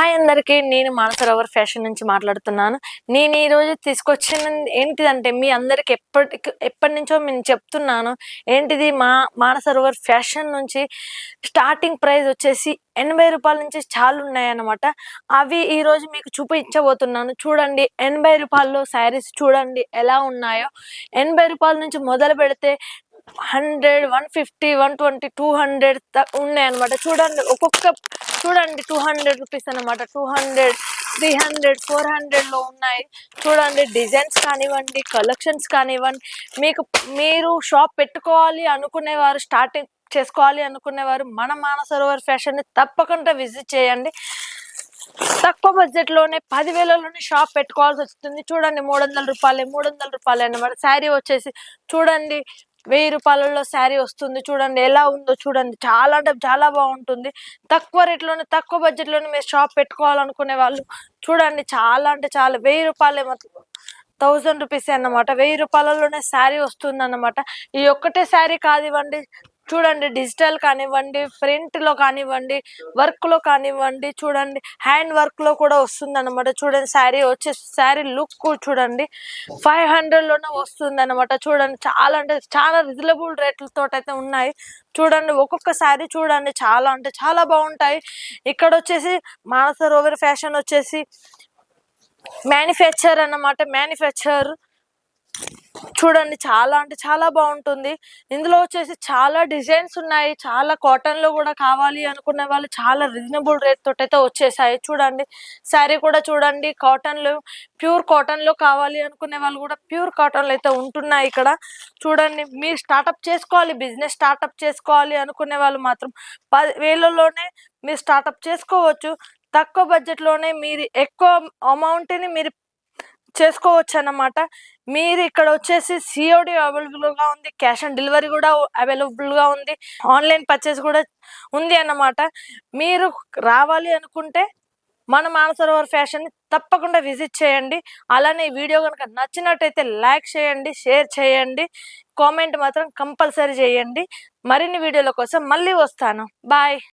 Hi అందరికీ, నేను Mansarovar fashion నుంచి మాట్లాడుతున్నాను. నేను ఈరోజు తీసుకొచ్చిన ఏంటిదంటే మీ అందరికి ఎప్పటి నుంచో నేను చెప్తున్నాను. ఏంటిది మానసరోవర్ ఫ్యాషన్ నుంచి స్టార్టింగ్ ప్రైస్ వచ్చేసి 80 రూపాయల నుంచి చాలా ఉన్నాయన్నమాట. అవి ఈరోజు మీకు చూపించబోతున్నాను. చూడండి, 80 రూపాయల్లో శారీస్ చూడండి ఎలా ఉన్నాయో. 80 రూపాయల నుంచి మొదలు పెడితే 100, 150, 120, 200 ఉన్నాయన్నమాట. చూడండి, చూడండి 200 రూపీస్ అనమాట. 200, 300, 400లో ఉన్నాయి. చూడండి, డిజైన్స్ కానివ్వండి, కలెక్షన్స్ కానివ్వండి. మీరు షాప్ పెట్టుకోవాలి అనుకునేవారు, స్టార్టింగ్ చేసుకోవాలి అనుకునేవారు మన మానసరోవర్ ఫ్యాషన్ని తప్పకుండా విజిట్ చేయండి. తక్కువ బడ్జెట్లోనే 10,000లోనే షాప్ పెట్టుకోవాల్సి వస్తుంది. చూడండి, 300 రూపాయలు అన్నమాట. శారీ వచ్చేసి చూడండి 1000 రూపాయలలో శారీ వస్తుంది. చూడండి ఎలా ఉందో, చూడండి చాలా అంటే చాలా బాగుంటుంది. తక్కువ రేట్లోనే, తక్కువ బడ్జెట్లోనే మీరు షాప్ పెట్టుకోవాలనుకునే వాళ్ళు చూడండి, చాలా అంటే చాలా 1000 రూపాయలే, 1000 రూపీస్ అన్నమాట. 1000 రూపాయలలోనే శారీ వస్తుంది అన్నమాట. ఈ ఒక్కటే శారీ కానివ్వండి, చూడండి డిజిటల్ కానివ్వండి, ప్రింట్లో కానివ్వండి, వర్క్లో కానివ్వండి, చూడండి హ్యాండ్ వర్క్లో కూడా వస్తుంది అనమాట. చూడండి శారీ లుక్ చూడండి 500లోనే వస్తుంది అనమాట. చూడండి చాలా అంటే చాలా రీజనబుల్ రేట్లతో అయితే ఉన్నాయి. చూడండి ఒక్కొక్క శారీ చూడండి చాలా అంటే చాలా బాగుంటాయి. ఇక్కడ వచ్చేసి మానసరోవర్ ఫ్యాషన్ వచ్చేసి మ్యానుఫ్యాక్చర్ అన్నమాట. మ్యానుఫ్యాక్చర్ చూడండి చాలా అంటే చాలా బాగుంటుంది. ఇందులో వచ్చేసి చాలా డిజైన్స్ ఉన్నాయి. చాలా కాటన్లో కూడా కావాలి అనుకునే వాళ్ళు చాలా రీజనబుల్ రేట్ తోటి అయితే వచ్చేసాయి. చూడండి శారీ కూడా చూడండి, కాటన్లో, ప్యూర్ కాటన్లో కావాలి అనుకునే వాళ్ళు కూడా ప్యూర్ కాటన్లో అయితే ఉంటున్నాయి ఇక్కడ. చూడండి, మీరు స్టార్టప్ చేసుకోవాలి, బిజినెస్ స్టార్టప్ చేసుకోవాలి అనుకునే వాళ్ళు మాత్రం 10,000లోనే మీరు స్టార్టప్ చేసుకోవచ్చు. తక్కువ బడ్జెట్లోనే మీరు ఎక్కువ అమౌంట్ని మీరు చేసుకోవచ్చు అన్నమాట. మీరు ఇక్కడ వచ్చేసి సిఓడి అవైలబుల్గా ఉంది, క్యాష్ ఆన్ డెలివరీ కూడా అవైలబుల్గా ఉంది, ఆన్లైన్ పర్చేస్ కూడా ఉంది అన్నమాట. మీరు రావాలి అనుకుంటే మన మానసరోవర్ ఫ్యాషన్ని తప్పకుండా విజిట్ చేయండి. అలానే ఈ వీడియో కనుక నచ్చినట్టయితే లైక్ చేయండి, షేర్ చేయండి, కామెంట్ మాత్రం కంపల్సరీ చేయండి. మరిన్ని వీడియోల కోసం మళ్ళీ వస్తాను. బాయ్.